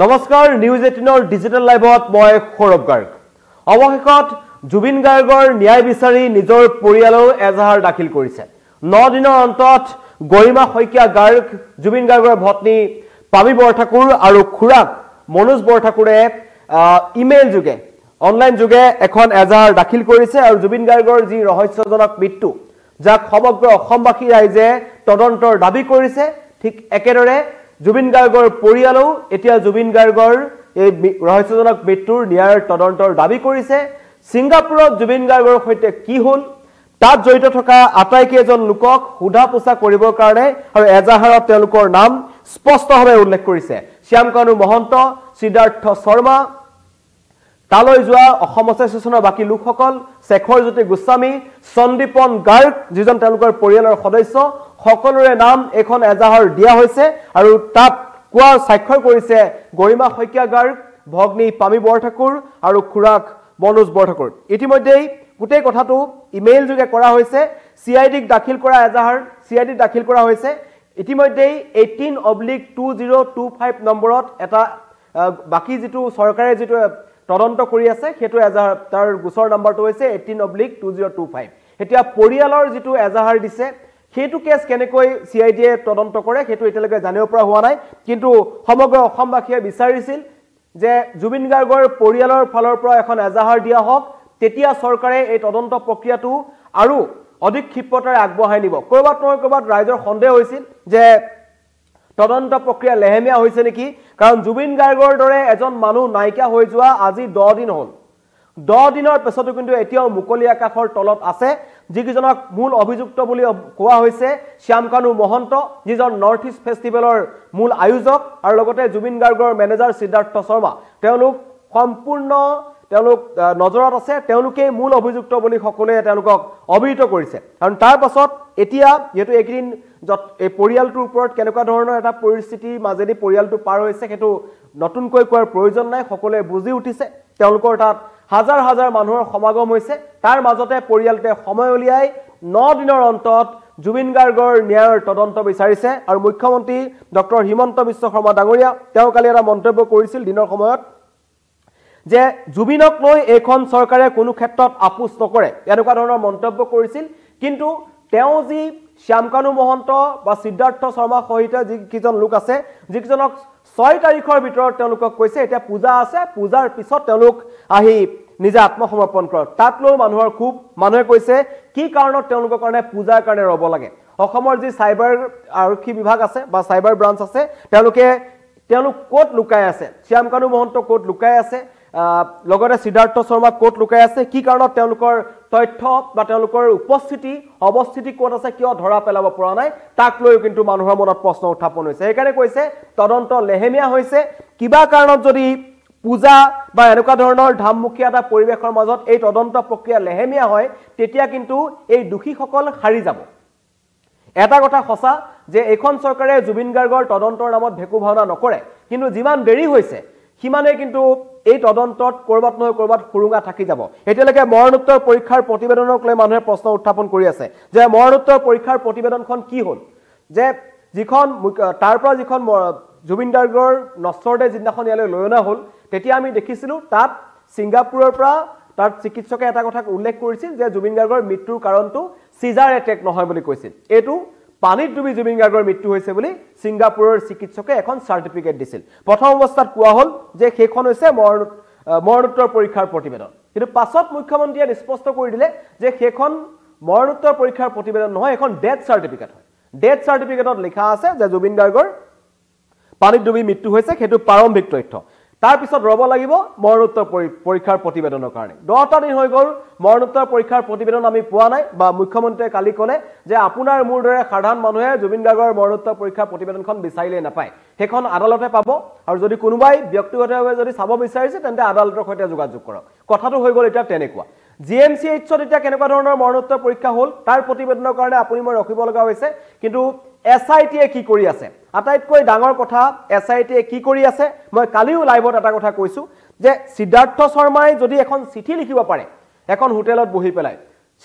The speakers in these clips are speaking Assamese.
নমস্কাৰ নিউজ 18ৰ ডিজিটেল লাইভত মই সৌৰভ গাৰ্গ অৱশেষত জুবিন গাৰ্গৰ ন্যায় বিচাৰি নিজৰ পৰিয়ালৰ এজাহাৰ দাখিল কৰিছে 9 দিনৰ অন্তত গৰিমা শইকীয়া গাৰ্গ জুবিন গাৰ্গৰ ভগ্নী পামি বৰঠাকুৰ আৰু খুৰাক মনোজ বৰঠাকুৰে ইমেইল যোগে অনলাইন যোগে এখন এজাহাৰ দাখিল কৰিছে আৰু জুবিন গাৰ্গৰ যি ৰহস্যজনক মৃত্যু যাক সমগ্ৰ অসমবাসী ৰাইজে তদন্তৰ দাবী কৰিছে ঠিক একেদৰে জুবিন গাৰ্গৰ পৰিয়ালও এতিয়া জুবিন গাৰ্গৰ এই ৰহস্যজনক মৃত্যুৰ ন্যায়ৰ তদন্তৰ দাবী কৰিছে সিংগাপুৰত জুবিন গাৰ্গৰ সৈতে কি হল তাত জড়িত থকা আটাইকেইজন লোকক হুধা পোছা কৰিবৰ কাৰণে আৰু এজাহাৰত তেওঁলোকৰ নাম স্পষ্টভাৱে উল্লেখ কৰিছে শ্যামকানু মহন্ত সিদ্ধাৰ্থ শৰ্মা তালৈ যোৱা অসম এছ'চিয়েশ্যনৰ বাকি লোকসকল শেখৰজ্যোতি গোস্বামী সন্দীপন গাৰ্গ যিজন তেওঁলোকৰ পৰিয়ালৰ সদস্য সকলোৰে নাম এখন এজাহাৰ দিয়া হৈছে আৰু তাত কোৱা স্বাক্ষৰ কৰিছে গৰিমা শইকীয়া গাৰ্গ ভগ্নী পামি বৰঠাকুৰ আৰু খুৰাক মনোজ বৰঠাকুৰ ইতিমধ্যেই গোটেই কথাটো ইমেইল যোগে কৰা হৈছে সিআইডিক দাখিল কৰা এজাহাৰ সিআইডিক দাখিল কৰা হৈছে ইতিমধ্যেই 18/2025 নম্বৰত এটা বাকি যেটো চৰকাৰে যেটো তদন্ত কৰি আছে হেতু এজাহাৰ তাৰ গোচৰ নম্বৰটো হৈছে 18/2025 এতিয়া পৰিয়ালৰ যেটো এজাহাৰ দিছে হেতু কেছ কেনেকৈ সিআইডিয়ে তদন্ত কৰে হেতু এতিয়ালৈকে জানিব পৰা হোৱা নাই কিন্তু সমগ্ৰ অসমবাসীয়ে বিচাৰিছিল যে জুবিন গাৰ্গৰ পৰিয়ালৰ ফালৰ পৰা এখন এজাহাৰ দিয়া হওক তেতিয়া চৰকাৰে এই তদন্ত প্ৰক্ৰিয়াটো আৰু অধিক ক্ষিপ্ৰতাৰে আগবঢ়াই নিব কৰবাত ৰাইজৰ সন্দেহ হৈছিল যে তদন্ত প্ৰক্ৰিয়া লেহেমিয়া হৈছে নেকি কাৰণ জুবিন গাৰ্গৰ দৰে এজন মানুহ নাইকা হৈ যোৱা আজি 10 দিন হ'ল 10 দিনৰ পিছতো কিন্তু এতিয়াও মুকলি আকাশৰ তলত আছে যিকিজনক মূল অভিযুক্ত বুলি কোৱা হৈছে শ্যামকানু মহন্ত যিজন নৰ্থ ইষ্ট ফেষ্টিভেলৰ মূল আয়োজক আৰু লগতে জুবিন গাৰ্গৰ মেনেজাৰ সিদ্ধাৰ্থ শৰ্মা তেওঁলোক সম্পূৰ্ণ তেওঁলোক নজৰত আছে তেওঁলোকে মূল অভিযুক্ত বুলি সকলোৱে তেওঁলোকক অভিহিত কৰিছে আৰু তাৰ পাছত এতিয়া যেটো একদিন এই পৰিয়ালটোৰ ওপৰত কেনেকুৱা ধৰণৰ এটা পৰিস্থিতিৰ মাজেদি পৰিয়ালটো পাৰ হৈছে হেতু নতুনকৈ কোৱাৰ প্ৰয়োজন নাই সকলোৱে বুজি উঠিছে তেওঁলোকৰ তাত হাজাৰ হাজাৰ মানুহৰ সমাগম হৈছে তাৰ মাজতে পৰিয়ালতে সময় উলিয়াই 9 দিনৰ অন্তত জুবিন গাৰ্গৰ ন্যায়ৰ তদন্ত বিচাৰিছে আৰু মুখ্যমন্ত্ৰী ডক্টৰ হিমন্ত বিশ্ব শৰ্মা ডাঙৰীয়া তেওঁ কালি এটা মন্তব্য কৰিছিল দিনৰ সময়ত যে জুবিনক লৈ এখন চৰকাৰে কোনো ক্ষেত্ৰত আপোচ নকৰে এনেকুৱা ধৰণৰ মন্তব্য কৰিছিল কিন্তু তেওঁ যি শ্যামকানু মহন্ত বা সিদ্ধাৰ্থ শৰ্মা সহিত যি কিজন লোক আছে যিজনক 6 তাৰিখৰ ভিতৰত তেওঁলোকক কৈছে এতিয়া পূজা আছে পূজাৰ পিছত তেওঁলোক আহি নিজে আত্মসমৰ্পণ কৰক তাত লৈ মানুহৰ খুব মানুহে কৈছে কি কাৰণত তেওঁলোকৰ কাৰণে পূজাৰ কাৰণে ৰব লাগে অসমৰ যি সাইবাৰ আৰক্ষী বিভাগ আছে বা সাইবাৰ ব্ৰাঞ্চ আছে তেওঁলোক কোট লুকাই আছে শ্যামকানু মহন্ত কোট লুকাই আছে লগতে সিদ্ধাৰ্থ শৰ্মা কোট লুকাই আছে কি কাৰণত তেওঁলোকৰ তথ্য বা তেওঁলোকৰ অৱস্থিতি কোট আছে কিয় ধৰা পেলাব পৰা নাই তাক লৈ কিন্তু মানুহৰ মনত প্ৰশ্ন উত্থাপন হৈছে সেইকাৰণে কৈছে তদন্ত লেহেমিয়া হৈছে কিবা কাৰণত যদি পূজা বা এনেকুৱা ধৰণৰ ধামমুখীয়া এটা পৰিৱেশৰ মাজত এই তদন্ত প্ৰক্ৰিয়া লেহেমিয়া হয় তেতিয়া কিন্তু এই দোষীসকল হাৰি যাব এটা কথা সঁচা যে এখন চৰকাৰে জুবিন গাৰ্গৰ তদন্তৰ নামত ভেকু ভাওনা নকৰে কিন্তু যিমান দেৰি হৈছে হিমানে কিন্তু এই তদন্তত কৰবাত নহয় কৰবাত খুৰুঙা থাকি যাব এতিয়ালৈকে মৰণোত্তৰ পৰীক্ষাৰ প্ৰতিবেদনক লৈ মানুহে প্ৰশ্ন উত্থাপন কৰি আছে যে মৰণোত্তৰ পৰীক্ষাৰ প্ৰতিবেদনখন কি হ'ল যে যিখন তাৰ পৰা যিখন জুবিন গাৰ্গৰ নষ্টৰতে যিদিনাখন ইয়ালৈ লৈ অনা হ'ল তেতিয়া আমি দেখিছিলোঁ তাত সিংগাপুৰৰ পৰা তাত চিকিৎসকে এটা কথা উল্লেখ কৰিছিল যে জুবিন গাৰ্গৰ মৃত্যুৰ কাৰণটো সিজাৰ এটেক নহয় বুলি কৈছিল এইটো পানীত ডুবি জুবিন গাৰ্গৰ মৃত্যু হৈছে বুলি সিংগাপুৰৰ চিকিৎসকে এখন সাৰ্টিফিকেট দিছিল প্ৰথম অৱস্থাত কোৱা হ'ল যে সেইখন হৈছে মৰণোত্তৰ পৰীক্ষাৰ প্ৰতিবেদন কিন্তু পাছত মুখ্যমন্ত্ৰীয়ে স্পষ্ট কৰি দিলে যে সেইখন মৰণোত্তৰ পৰীক্ষাৰ প্ৰতিবেদন নহয় এখন ডেথ সাৰ্টিফিকেট হয় ডেথ সাৰ্টিফিকেটত লিখা আছে যে জুবিন গাৰ্গৰ পানীত ডুবি মৃত্যু হৈছে সেইটো প্ৰাৰম্ভিক তথ্য তাৰ পিছত ৰব লাগিব মৰণোত্তৰ পৰীক্ষাৰ প্ৰতিবেদনৰ কাৰণে 10টা দিন হৈ গ'ল মৰণোত্তৰ পৰীক্ষাৰ প্ৰতিবেদন আমি পোৱা নাই বা মুখ্যমন্ত্ৰীয়ে কালি ক'লে যে আপোনাৰ মোৰ দৰে সাধাৰণ মানুহে জুবিন গাৰ্গৰ মৰণোত্তৰ পৰীক্ষাৰ প্ৰতিবেদনখন বিচাৰিলে নাপায় সেইখন আদালতে পাব আৰু যদি কোনোবাই ব্যক্তিগতভাৱে যদি চাব বিচাৰিছে তেন্তে আদালতৰ সৈতে যোগাযোগ কৰক কথাটো হৈ গ'ল এটা তেনেকুৱা জিএমচিএইচত এতিয়া কেনেকুৱা ধৰণৰ মৰণোত্তৰ পৰীক্ষা হ'ল তাৰ প্ৰতিবেদনৰ কাৰণে আপুনি মই ৰখিব লগা হৈছে কিন্তু এসআইটিয়ে কি কৰি আছে আটাইতকৈ ডাঙৰ কথা এসআইটিয়ে কি কৰি আছে মই কালিও লাইভত এটা কথা কৈছো যে সিদ্ধাৰ্থ শৰ্মাই যদি এখন চিঠি লিখিব পাৰে এখন হোটেলত বহি পেলাই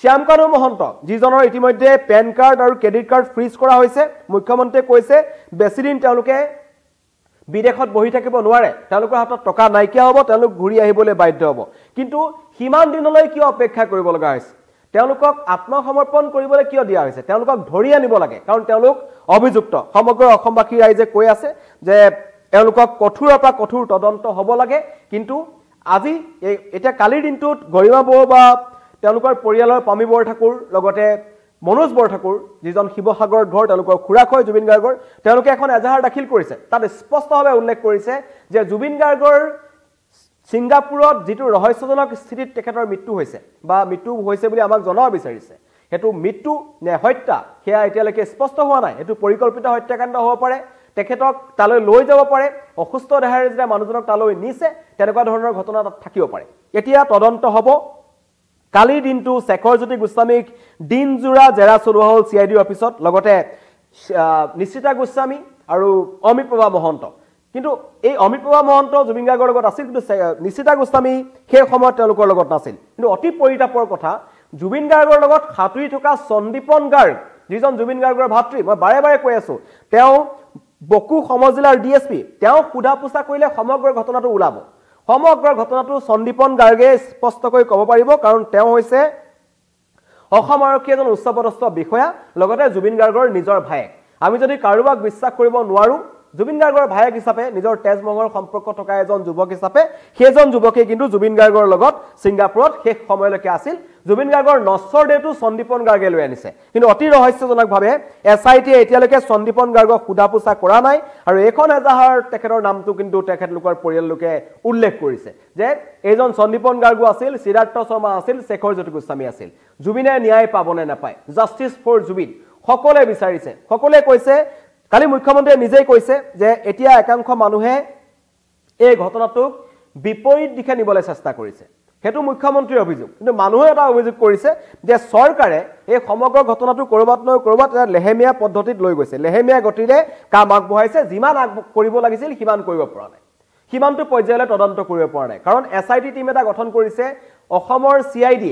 শ্যামকানু মহন্ত যিজনৰ ইতিমধ্যে পেন কাৰ্ড আৰু ক্ৰেডিট কাৰ্ড ফ্ৰিজ কৰা হৈছে মুখ্যমন্ত্ৰীয়ে কৈছে বেছিদিন তেওঁলোকে বিদেশত বহি থাকিব নোৱাৰে তেওঁলোকৰ হাতত টকা নাইকিয়া হ'ব তেওঁলোক ঘূৰি আহিবলৈ বাধ্য হ'ব কিন্তু হিমান দিনলৈ কিয় অপেক্ষা কৰিব লগা হৈছে তেওঁলোকক আত্মসমৰ্পণ কৰিবলৈ কিয় দিয়া হৈছে তেওঁলোকক ধৰি আনিব লাগে কাৰণ তেওঁলোক অভিযুক্ত সমগ্ৰ অসমবাসী ৰাইজে কৈ আছে যে তেওঁলোকক কঠোৰৰ পৰা কঠোৰ তদন্ত হ'ব লাগে কিন্তু আজি এটা কালিৰ দিনটোত গৰিমা বড়ো বা তেওঁলোকৰ পৰিয়ালৰ পামি বৰঠাকুৰ লগতে মনোজ বৰঠাকুৰ যিজন শিৱসাগৰত ঘৰ তেওঁলোকৰ খুৰাক হয় জুবিন গাৰ্গৰ তেওঁলোকে এখন এজাহাৰ দাখিল কৰিছে তাত স্পষ্টভাৱে উল্লেখ কৰিছে যে জুবিন গাৰ্গৰ ছিংগাপুৰত যিটো ৰহস্যজনক স্থিতিত তেখেতৰ মৃত্যু হৈছে বা মৃত্যু হৈছে বুলি আমাক জনাব বিচাৰিছে হেতু মৃত্যু নে হত্যা হেয়া এতিয়ালৈকে স্পষ্ট হোৱা নাই হেতু পৰিকল্পিত হত্যাকাণ্ড হ'ব পাৰে তেখেতক তালৈ লৈ যাব পাৰে অসুস্থ দেহাৰে যেতিয়া মানুহজনক তালৈ নিছে তেনেকুৱা ধৰণৰ ঘটনা তাত থাকিব পাৰে এতিয়া তদন্ত হ'ব কালিৰ দিনটো শেখৰজ্যোতি গোস্বামীক দিনজোৰা জেৰা চলোৱা হ'ল CID অফিচত লগতে নিশ্চিতা গোস্বামী আৰু অমিত প্ৰভা মহন্ত কিন্তু এই অমিত প্ৰভা মহন্ত জুবিন গাৰ্গৰ লগত আছিল কিন্তু নিশ্চিতা গোস্বামী সেই সময়ত তেওঁলোকৰ লগত নাছিল কিন্তু অতি পৰিতাপৰ কথা জুবিন গাৰ্গৰ লগত সাঁতুৰি থকা সন্দীপন গাৰ্গ যিজন জুবিন গাৰ্গৰ ভাতৃ মই বাৰে বাৰে কৈ আছো তেওঁ বকু সমজিলাৰ DSP তেওঁ খুদা পোছা কৰিলে সমগ্ৰ ঘটনাটো ওলাব সমগ্ৰ ঘটনাটো সন্দীপন গাৰ্গে স্পষ্টকৈ ক'ব পাৰিব কাৰণ তেওঁ হৈছে অসম আৰক্ষী এজন উচ্চপদস্থ বিষয়া লগতে জুবিন গাৰ্গৰ নিজৰ ভায়েক আমি যদি কাৰোবাক বিশ্বাস কৰিব নোৱাৰো জুবিন গাৰ্গৰ ভায়েক হিচাপে নিজৰ তেজমঙৰ সম্পৰ্ক থকা এজন যুৱক হিচাপে সেইজন যুৱকে কিন্তু জুবিন গাৰ্গৰ লগত ছিংগাপুৰত শেষ সময়লৈকে আছিল জুবিন গাৰ্গৰ নশ্বৰ দেহটো সন্দীপন গাৰ্গে লৈ আনিছে কিন্তু অতি ৰহস্যজনকভাৱে SIT এতিয়ালৈকে সন্দীপন গাৰ্গক খুদা পোছা কৰা নাই আৰু এখন এজাহাৰ তেখেতৰ নামটো কিন্তু তেখেতলোকৰ পৰিয়াললোকে উল্লেখ কৰিছে যে এইজন সন্দীপন গাৰ্গ আছিল সিদ্ধাৰ্থ শৰ্মা আছিল শেখৰজ্যোতি গোস্বামী আছিল জুবিনে ন্যায় পাবনে নাপায় জাস্টিস ফৰ জুবিন সকলোৱে বিচাৰিছে সকলোৱে কৈছে কালি মুখ্যমন্ত্ৰীয়ে নিজেই কৈছে যে এতিয়া একাংশ মানুহে এই ঘটনাটোক বিপৰীত দিশে নিবলৈ চেষ্টা কৰিছে হেতু মুখ্যমন্ত্ৰীৰ অভিযোগ কিন্তু মানুহে এটা অভিযোগ কৰিছে যে চৰকাৰে এই সমগ্ৰ ঘটনাটো কৰবাত নহয় কৰবাত এটা লেহেমীয়া পদ্ধতিত লৈ গৈছে লেহেমীয়া গতিৰে কাম আগবঢ়াইছে যিমান কৰিব লাগিছিল সিমান কৰিব পৰা নাই সিমানটো পৰ্যায়লৈ তদন্ত কৰিব পৰা নাই কাৰণ SIT টিম এটা গঠন কৰিছে অসমৰ CID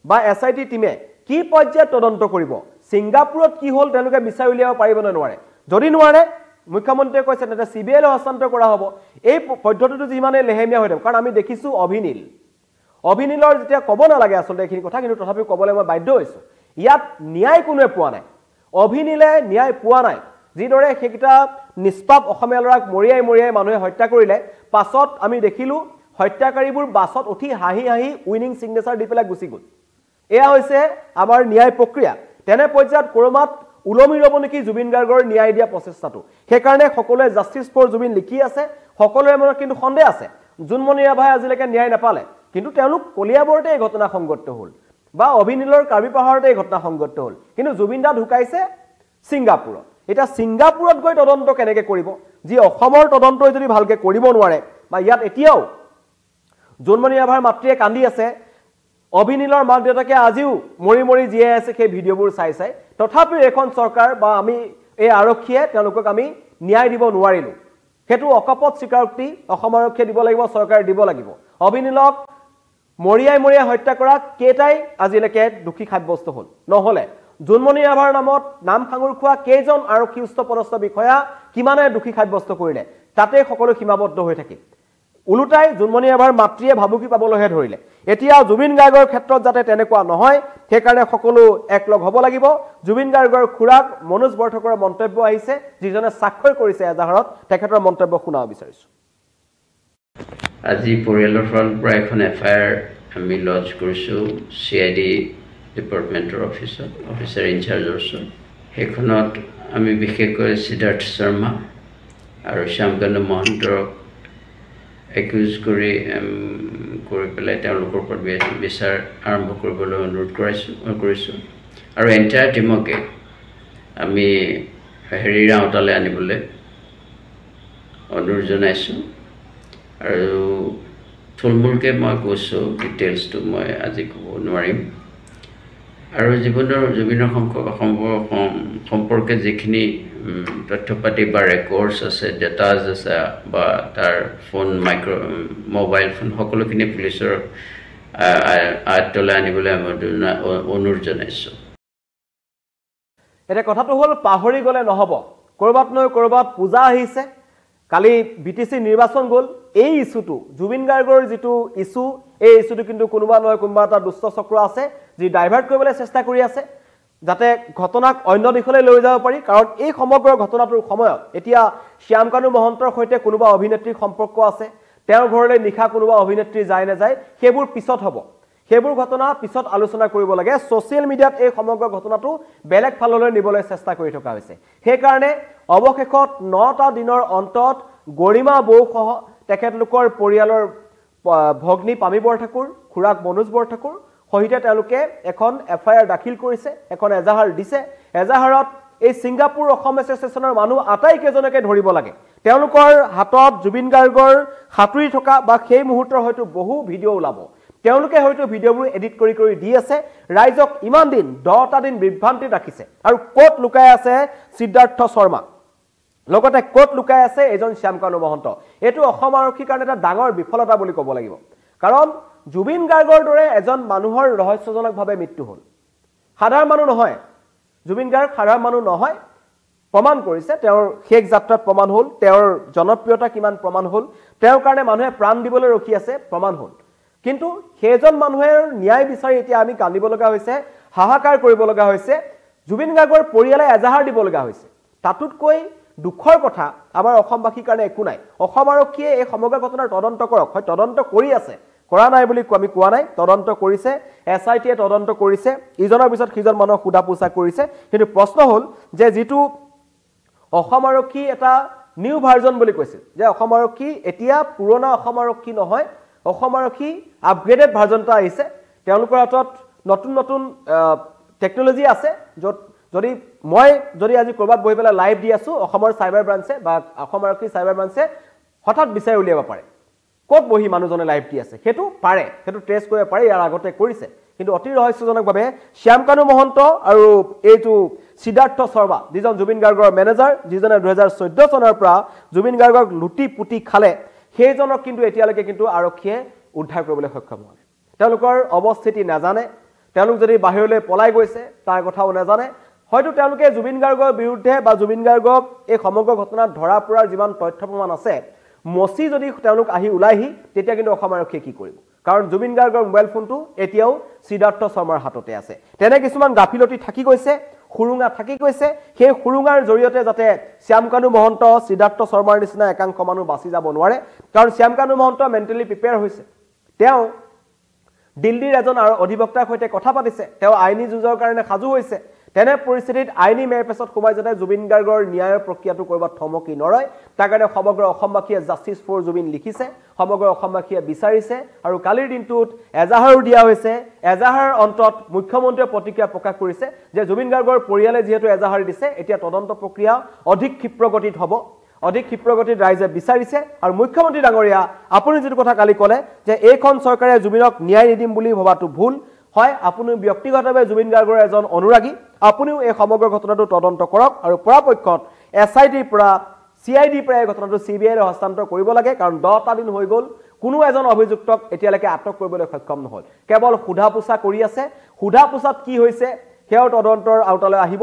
বা SIT টিমে কি পৰ্যায়ত তদন্ত কৰিব ছিংগাপুৰত কি হ'ল তেওঁলোকে বিচাৰি উলিয়াব পাৰিব নে নোৱাৰে যদি নোৱাৰে মুখ্যমন্ত্ৰীয়ে কৈছে তেন্তে CBI হস্তান্তৰ কৰা হ'ব এই পদ্ধতিটো যিমানে লেহেমীয়া হৈ থাকে কাৰণ আমি দেখিছো অভিনীলৰ যেতিয়া ক'ব নালাগে আচলতে এইখিনি কথা কিন্তু তথাপিও ক'বলৈ মই বাধ্য হৈছো ইয়াত ন্যায় কোনোৱে পোৱা নাই অভিনীলে ন্যায় পোৱা নাই যিদৰে সেইকেইটা নিষ্পাপ অসমীয়া ল'ৰাক মৰিয়াই মানুহে হত্যা কৰিলে পাছত আমি দেখিলো হত্যাকাৰীবোৰ বাছত উঠি হাঁহি উইনিং সিগনেচাৰ দি পেলাই গুচি গ'ল এয়া হৈছে আমাৰ ন্যায় প্ৰক্ৰিয়া তেনে পৰ্যায়ত কৰমাত উলমি ৰব নেকি জুবিন গাৰ্গৰ ন্যায় দিয়া প্ৰচেষ্টাটো সেইকাৰণে সকলোৱে জাস্টিস ফৰ জুবিন লিখি আছে সকলোৰে মনত কিন্তু সন্দেহ আছে জুনমণি ৰাভাই আজিলৈকে ন্যায় নাপালে কিন্তু তেওঁলোক কলিয়াবৰতে এই ঘটনা সংঘটিত হ'ল বা অভিনীলৰ কাৰ্বি পাহাৰতে এই ঘটনা সংঘটিত হ'ল কিন্তু জুবিন দা ঢুকাইছে ছিংগাপুৰত এটা ছিংগাপুৰত গৈ তদন্ত কেনেকৈ কৰিব যি অসমৰ তদন্তই যদি ভালকৈ কৰিব নোৱাৰে বা ইয়াত এতিয়াও জুনমণি ৰাভাৰ মাতৃয়ে কান্দি আছে অভিনীলৰ মাক দেউতাকে আজিও মৰি জীয়াই আছে সেই ভিডিঅ'বোৰ চাই তথাপিও এখন চৰকাৰ বা আমি এই আৰক্ষীয়ে তেওঁলোকক আমি ন্যায় দিব নোৱাৰিলো হেতু অকপট স্বীকাৰোক্তি অসম আৰক্ষীয়ে দিব লাগিব চৰকাৰে দিব লাগিব অভিনীলক মৰিয়াই হত্যা কৰা কেইটাই আজিলৈকে দোষী সাব্যস্ত হ'ল নহলে জুনমণি ৰাভাৰ নামত নাম খাঙুৰ খোৱা কেইজন আৰক্ষী উচ্চপদস্থ বিষয়া কিমানে দোষী সাব্যস্ত কৰিলে তাতে সকলো সীমাবদ্ধ হৈ থাকে উলুটাই জুনমণি ৰাভাৰ মাতৃয়ে ভাবুকি পাবলৈহে ধৰিলে এতিয়া জুবিন গাৰ্গৰ ক্ষেত্ৰত যাতে তেনেকুৱা নহয় সেইকাৰণে সকলো একলগ হ'ব লাগিব জুবিন গাৰ্গৰ খুৰাক মনোজ বৰঠাকুৰৰ মন্তব্য আহিছে যিজনে স্বাক্ষৰ কৰিছে এজাহাৰত তেখেতৰ মন্তব্য শুনাব বিচাৰিছো আজি পৰিয়ালৰ ফালৰ পৰা এখন FIR আমি লঞ্চ কৰিছো CID ডিপাৰ্টমেণ্টৰ অফিচাৰ ইনচাৰ্জৰ ওচৰত সেইখনত আমি বিশেষকৈ সিদ্ধাৰ্থ শৰ্মা আৰু শ্যামকান্ত মহন্তক একিউজ কৰি পেলাই তেওঁলোকৰ ওপৰত বিচাৰ আৰম্ভ কৰিবলৈ অনুৰোধ কৰিছোঁ আৰু এণ্টায়াৰ টিমকে আমি হেৰিৰ আওতালৈ আনিবলৈ অনুৰোধ জনাইছোঁ আৰু থুলমূলকৈ মই কৈছোঁ ডিটেইলছটো মই আজি ক'ব নোৱাৰিম আৰু জুবিনৰ সম্পৰ্কে যিখিনি তথ্য পাতি বা ৰেকৰ্ডছ আছে ডেটাজ আছে বা তাৰ মোবাইল ফোন সকলোখিনি পুলিচৰ আয়ত্তলৈ আনিবলৈ আমি অনুৰোধ জনাইছোঁ এটা কথাটো হ'ল পাহৰি গ'লে নহ'ব কৰবাত নহয় কৰবাত পূজা আহিছে কালি বিটিসি নিৰ্বাচন গ'ল এই ইস্যুটো জুবিন গাৰ্গৰ যেটো ইস্যু এই ইস্যুটো কিন্তু কোনোবা নহয় কোনোবা এটা দুষ্ট চক্ৰ আছে যি ডাইভাৰ্ট কৰিবলৈ চেষ্টা কৰি আছে যাতে ঘটনাক অন্য দিশলৈ লৈ যাব পাৰি কাৰণ এই সমগ্ৰ ঘটনাটোৰ সময়ত এতিয়া শ্যামকানু মহন্তৰ সৈতে কোনোবা অভিনেত্ৰীৰ সম্পৰ্ক আছে তেওঁৰ ঘৰলৈ নিখা কোনোবা অভিনেত্ৰী যায় না যায় সেইবোৰ পিছত হ'ব সেইবোৰ ঘটনা পিছত আলোচনা কৰিব লাগে সোশ্যাল মিডিয়াত এই সমগ্ৰ ঘটনাটো বেলেগ ফাললৈ নিবলৈ চেষ্টা কৰি থকা হৈছে সেই কাৰণে অৱশেষত 9টা দিনৰ অন্তত গৰিমা বৌসহ তেখেতলোকৰ পৰিয়ালৰ ভগ্নী পামি বৰঠাকুৰ খুৰাক মনোজ বৰঠাকুৰ সহিতে তেওঁলোকে এখন এফআইআৰ দাখিল কৰিছে এখন এজাহাৰ দিছে এজাহাৰত এই সিংগাপুৰ অসম এছ'চিয়েশ্যনৰ মানুহ আটাইকেজনকে ধৰিব লাগে তেওঁলোকৰ হাতত জুবিন গাৰ্গৰ হাতুৰি থকা বা সেই মুহূৰ্তৰ হয়তো বহু ভিডিঅ' ওলাব তেওঁলোকে হয়তো ভিডিঅ'বোৰ এডিট কৰি কৰি দি আছে ৰাইজক ইমান দিন 10টা দিন বিভ্ৰান্তি ৰাখিছে আৰু কোট লুকাই আছে সিদ্ধাৰ্থ শৰ্মা লগতে কোট লুকাই আছে এজন শ্যামকানু মহন্ত এটো অসম আৰক্ষীৰ কাৰণে এটা ডাঙৰ বিফলতা বুলি ক'ব লাগিব কাৰণ জুবিন গাৰ্গৰ দৰে এজন মানুহৰ ৰহস্যজনকভাৱে মৃত্যু হ'ল সাধাৰণ মানুহ নহয় জুবিন গাৰ্গ সাধাৰণ মানুহ নহয় প্ৰমাণ কৰিছে তেওঁৰ শেষ যাত্ৰাত প্ৰমাণ হ'ল তেওঁৰ জনপ্ৰিয়তা কিমান প্ৰমাণ হ'ল তেওঁৰ কাৰণে মানুহে প্ৰাণ দিবলৈ ৰখি আছে প্ৰমাণ হ'ল কিন্তু সেইজন মানুহেৰ ন্যায় বিচাৰি এতিয়া আমি কান্দিব লগা হৈছে হাহাকাৰ কৰিব লগা হৈছে জুবিন গাৰ্গৰ পৰিয়ালে এজাহাৰ দিব লগা হৈছে তাতোতকৈ দুখৰ কথা আমাৰ অসমবাসীৰ কাৰণে একো নাই অসম আৰক্ষীয়ে এই সমগ্ৰ ঘটনাৰ তদন্ত কৰক হয় তদন্ত কৰি আছে কৰা নাই বুলি আমি কোৱা নাই তদন্ত কৰিছে এছআইটিয়ে তদন্ত কৰিছে ইজনৰ পিছত সিজন মানুহক খুদা পোছা কৰিছে কিন্তু প্ৰশ্ন হ'ল যে যেটো অসম আৰক্ষী এটা নিউ ভাৰ্জন বুলি কৈছিল যে অসম আৰক্ষী এতিয়া পুৰণা অসম আৰক্ষী নহয় অসম আৰক্ষী আপগ্ৰেডেড ভাৰ্জন এটা আহিছে তেওঁলোকৰ হাতত নতুন নতুন টেকনলজি আছে য'ত যদি আজি কৰবাত বহি পেলাই লাইভ দি আছো অসমৰ সাইবাৰ ব্ৰাঞ্চে বা অসম আৰক্ষী সাইবাৰ ব্ৰাঞ্চে হঠাৎ বিচাৰি উলিয়াব পাৰে ক'ত বহি মানুহজনে লাইভ দি আছে হেতু পাৰে হেতু ট্ৰেছ কৰিব পাৰে ইয়াৰ আগতে কৰিছে কিন্তু অতি ৰহস্যজনকভাৱে শ্যামকানু মহন্ত আৰু এইটো সিদ্ধাৰ্থ শৰ্মা যিজন জুবিন গাৰ্গৰ মেনেজাৰ যিজনে 2014 চনৰ পৰা জুবিন গাৰ্গক লুটি পুটি খালে সেইজনক কিন্তু এতিয়ালৈকে কিন্তু আৰক্ষীয়ে উদ্ধাৰ কৰিবলৈ সক্ষম হোৱা নাই তেওঁলোকৰ অৱস্থিতি নাজানে তেওঁলোক যদি বাহিৰলৈ পলাই গৈছে তাৰ কথাও নাজানে হয়তো তেওঁলোকে জুবিন গাৰ্গৰ বিৰুদ্ধে বা জুবিন গাৰ্গক এই সমগ্ৰ ঘটনাত ধৰা পৰাৰ যিমান তথ্য প্ৰমাণ আছে মচি যদি তেওঁলোক আহি উলাইহি তেতিয়া কিন্তু অসম আৰক্ষীয়ে কি কৰিব কাৰণ জুবিন গাৰ্গৰ মোবাইল ফোনটো এতিয়াও সিদ্ধাৰ্থ শৰ্মাৰ হাততে আছে তেনে কিছুমান গাফিলতি থাকি গৈছে খুৰুঙা থাকি গৈছে সেই খুৰুঙাৰ জৰিয়তে যাতে শ্যামকানু মহন্ত সিদ্ধাৰ্থ শৰ্মাৰ নিচিনা একাংশ মানুহ বাছি যাব নোৱাৰে কাৰণ শ্যামকানু মহন্ত মেণ্টেলি প্ৰিপেয়াৰ হৈছে তেওঁ দিল্লীৰ এজন অধিবক্তাৰ সৈতে কথা পাতিছে তেওঁ আইনী যুঁজৰ কাৰণে সাজু হৈছে তেনে পৰিস্থিতিত আইনী মেৰপেছত সোমাই যাতে জুবিন গাৰ্গৰ ন্যায়ৰ প্ৰক্ৰিয়াটো কৰবাত থমকি নৰয় তাৰ কাৰণে সমগ্ৰ অসমবাসীয়ে জাষ্টিস ফৰ জুবিন লিখিছে সমগ্ৰ অসমবাসীয়ে বিচাৰিছে আৰু কালিৰ দিনটোত এজাহাৰো দিয়া হৈছে এজাহাৰ অন্তত মুখ্যমন্ত্ৰীয়ে প্ৰতিক্ৰিয়া প্ৰকাশ কৰিছে যে জুবিন গাৰ্গৰ পৰিয়ালে যেহেতু এজাহাৰ দিছে এতিয়া তদন্ত প্ৰক্ৰিয়া অধিক ক্ষিপ্ৰগতিত হ'ব অধিক ক্ষিপ্ৰগতিত ৰাইজে বিচাৰিছে আৰু মুখ্যমন্ত্ৰী ডাঙৰীয়া আপুনি যেটো কথা কালি ক'লে যে এইখন চৰকাৰে জুবিনক ন্যায় নিদিম বুলি ভবাটো ভুল হয় আপুনি ব্যক্তিগতভাৱে জুবিন গাৰ্গৰ এজন অনুৰাগী আপুনিও এই সমগ্ৰ ঘটনাটো তদন্ত কৰক আৰু পৰাপক্ষত এছআইটিৰ পৰা সিআইডিৰ পৰা এই ঘটনাটো সিবিআইলৈ হস্তান্তৰ কৰিব লাগে কাৰণ 10টা দিন হৈ গ'ল কোনো এজন অভিযুক্তক এতিয়ালৈকে আটক কৰিবলৈ সক্ষম নহল কেৱল খুদা পোছা কৰি আছে খুদা পোছাত কি হৈছে হেও তদন্তৰ আউটালৈ আহিব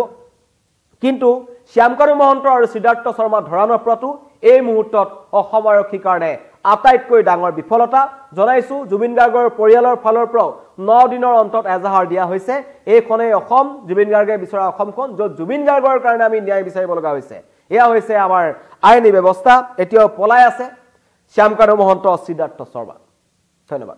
কিন্তু শ্যামকানু মহন্ত আৰু সিদ্ধাৰ্থ শৰ্মা ধৰা নপৰাটো এই মুহূৰ্তত অসম আৰক্ষীৰ কাৰণে আটাইতকৈ ডাঙৰ বিফলতা জনাইছো জুবিন গাৰ্গৰ পৰিয়ালৰ ফালৰ পৰা 9 দিনৰ অন্তত এজাহাৰ দিয়া হৈছে এইখনেই অসম জুবিন গাৰ্গে বিচৰা অসমখন য'ত জুবিন গাৰ্গৰ কাৰণে আমি ন্যায় বিচাৰিব লগা হৈছে এয়া হৈছে আমাৰ আইনী ব্যৱস্থা এতিয়াও পলাই আছে শ্যামকানু মহন্ত সিদ্ধাৰ্থ শৰ্মা ধন্যবাদ